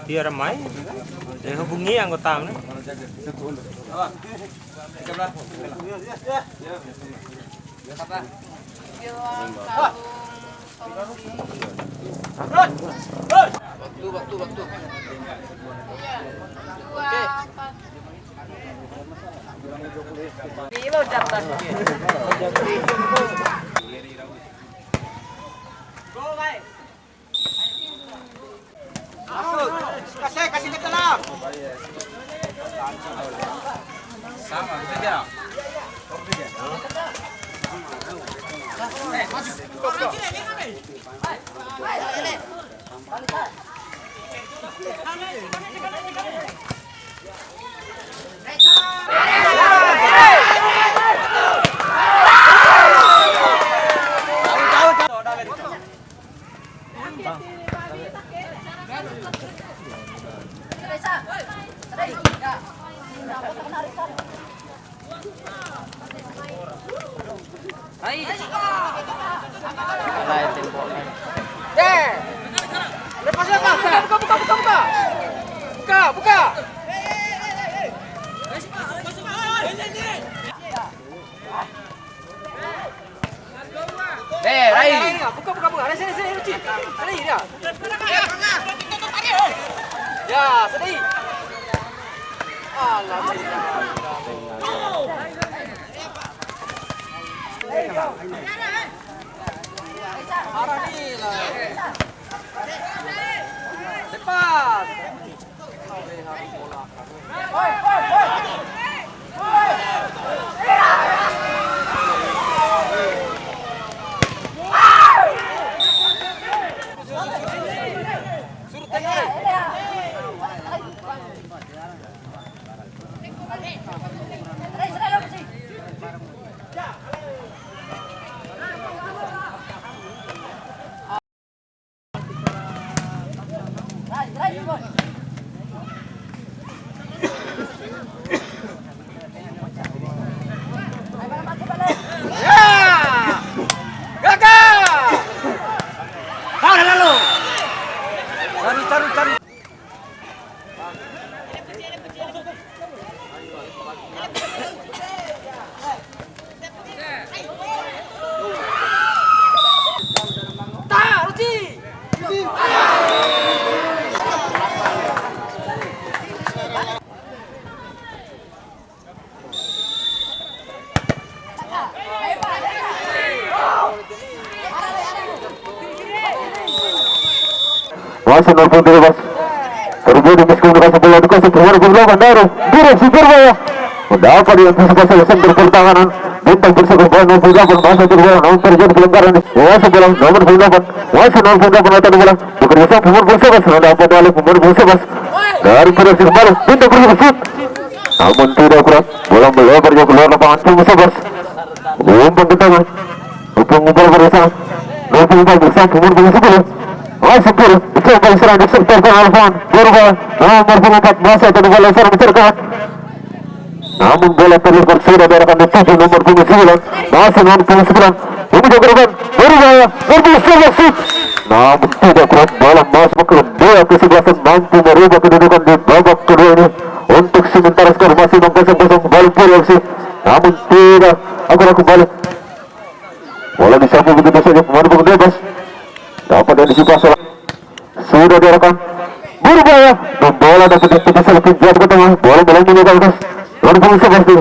Dia ramai. Dia hubungi anggota nih. Waktu. Oke. Ini lo daftar. Go, guys. Masuk. Kasih ke dalam. Sama saja. Buka. Rai. Buka. Ada sini, Uci. Sini dia. Ya, sini. Arah ni lah. Cepat. Cari. Masih 0.3 bos. Terjadi miskomunikasi bola dikasih keluar bola bandara. Direksi Persebaya. Mendapat diantisipasi oleh center pertahanan. Bintang Persebaya bola 0.8 masih terbola. Namun terjadi pelanggaran. Masih bola nomor 0.8. Masih 0.8 atau bola. Bekerja sama pemain Persebaya. Mendapat oleh pemain Persebaya. Dari direksi kembali. Bintang Persebaya shoot. Namun tidak kuat. Bola melebar jauh keluar lapangan Persebaya. Umpan ke tangan. Umpan bersama. 0.4 bersama pemain Persebaya. Masuk bola, coba serang di sektor tengah lapangan. Berubah, nomor 4 masih ada bola serang terkawan. Namun bola terlepas sudah diarahkan di tujuh nomor 9. Masih nomor 9. Menuju gerbang, berubah, berbisa shoot. Namun tidak kuat, bola masuk ke bola kesebelasan mampu merubah kedudukan di babak kedua ini. Untuk sementara skor masih 0-0 balik bola FC. Namun tidak akan kembali. Bola disapu begitu saja pemain bebas. Dapat antisipasi sudah diarahkan berbahaya dan bola dapat antisipasi kejap ke tengah. Bola melengking ke atas nomor 11 dituju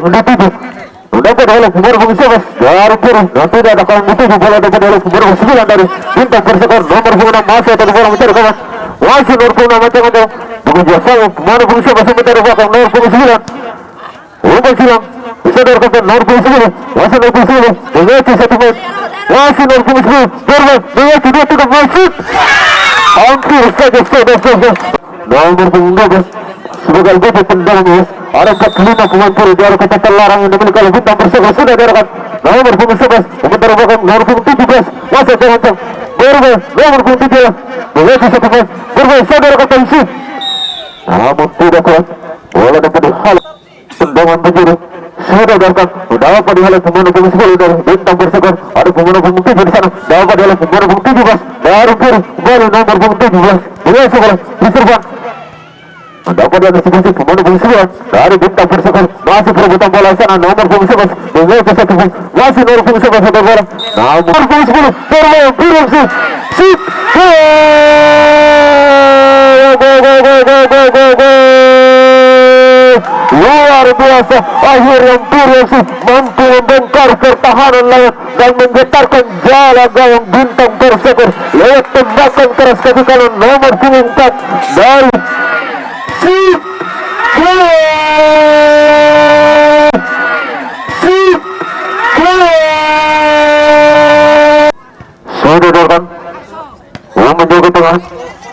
dapat oleh nomor 11 dari kiri dan tidak ada kawan dituju. Bola dapat oleh nomor 9 dari Bintang Persebaya. Nomor 6 masih atau bola mencari kawan masih nomor 6 macam-macam bekerja sama nomor 11 mencari belakang nomor 9 umpan silang bisa diarahkan nomor 9 masih nomor 9 mengacu satu menit masih nomor 10 bermain mengacu dia tidak masuk hampir saja nomor 12 sebagai bibit tendangan ada 45 pemain puri di arah kota terlarang yang dimiliki oleh Bintang Persebaya sudah diarahkan nomor 11 sementara belakang nomor 17 masih terancam bermain nomor 17 mengacu satu menit bermain saudara kata isi namun tidak kuat bola dapat dihalau tendangan penjuru sudah datang, dapat dihalau pemain punggung 10 dari Bintang Persekutuan. Ada pemain punggung 7 di sana, dapat dihalau pemain punggung 17 dari Biru, bola nomor punggung 17 berhasil bola diserban. Dapat diantisipasi pemain punggung 9 dari Bintang Persekutuan. Masih perebutan bola sana nomor punggung 11 dengan satu pun masih nomor punggung 11 satu bola. Nomor punggung 10 bermain Biru sit luar biasa, akhirnya Biru mampu membongkar pertahanan lawan dan menggetarkan jala gawang Bintang Persekutuan lewat tembakan keras kaki kanan nomor punggung 4 dari sudah dorkan yang menjaga tengah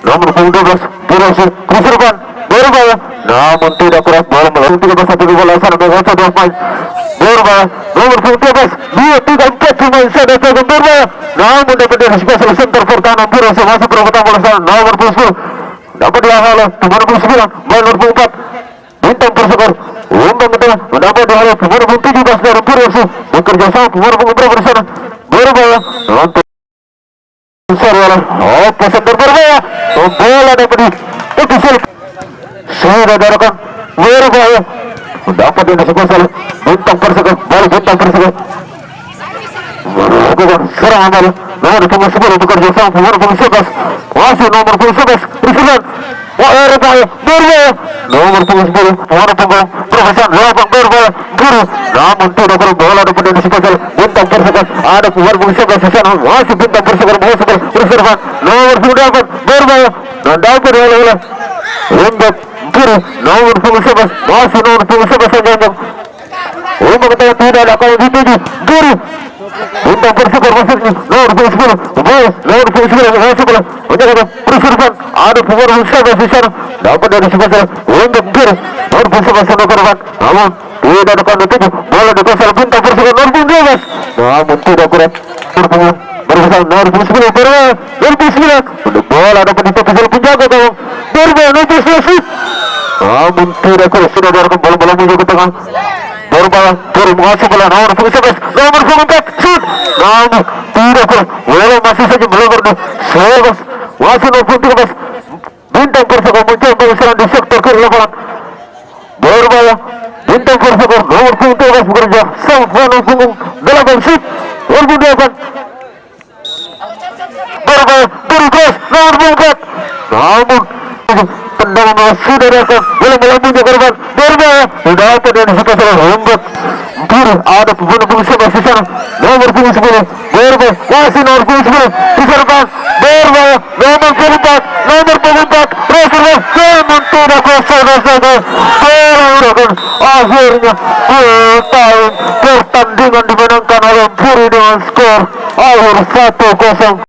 nomor punggung 12 Biru kusurkan berbahaya namun tidak kuat bola melawan 13 satu bola sana dengan satu pemain berbahaya nomor punggung 13 2-3-4 pemain sana berbahaya namun dapat diantisipasi center pertahanan Biru masih perebutan bola sana nomor punggung 10 dapat dihalau nomor punggung 9 nomor punggung 4 Bintang Persekutuan umpan ke tengah dapat dihalau nomor punggung 17 dari Biru bekerja sama nomor punggung berapa di sana berbahaya untuk pesan berbahaya bola dapat diikuti sudah darakan berbahaya dapat diantisipasi oleh Bintang Persekutuan baru Bintang Persekutuan melakukan serangan bola nomor punggung 10 bekerja sama nomor punggung 11 masih nomor punggung 11 berbahaya berbahaya nomor punggung 10 nomor punggung Profesor 8 berbahaya Biru namun tidak kurang bola dapat diantisipasi oleh Bintang Persekutuan ada nomor punggung 11 di sana masih Bintang Persekutuan berserban nomor punggung 8 berbahaya dan dapat dihalau untuk Biru nomor punggung 11 masih nomor punggung 11 saja umpan kata tidak ada kalau dituju Biru Bintang Persekutuan masuknya nomor punggung 10 nomor punggung 9 masuk bola menjaga berserban ada pemain punggung 11 di sana dapat diantisipasi untuk Biru nomor punggung 11 sana korban namun tidak ada kalau dituju bola dikuasai Bintang Persekutuan nomor punggung 12 namun tidak kuat berpunggung berbesar nomor punggung 10 berbahaya nomor punggung 9 untuk bola dapat ditepis oleh penjaga gawang berbahaya nomor punggung 11 namun tidak kuat sudah diarahkan bola-bola menuju ke tengah berbahaya Biru mengasih bola nomor punggung 11 nomor punggung 4 shoot namun tidak kuat bola masih saja melanggar di 11 masih nomor punggung 13 Bintang Persekutuan mencoba serangan di sektor kiri lapangan berbahaya Bintang Persekutuan nomor punggung 13 bekerja sama nomor punggung 8 shoot nomor punggung 8 berbahaya Biru keras nomor punggung 4 namun tendangan sudah datang belum melambungnya korban berbahaya sudah apa dan diantisipasi oleh Lembut Biru ada pemain punggung 11 di sana nomor punggung 10 berbahaya masih nomor punggung 10 diserban berbahaya nomor punggung 4 nomor punggung 4 reserve namun tidak kuasa akhirnya pertandingan dimenangkan oleh Biru dengan skor akhir 1-0.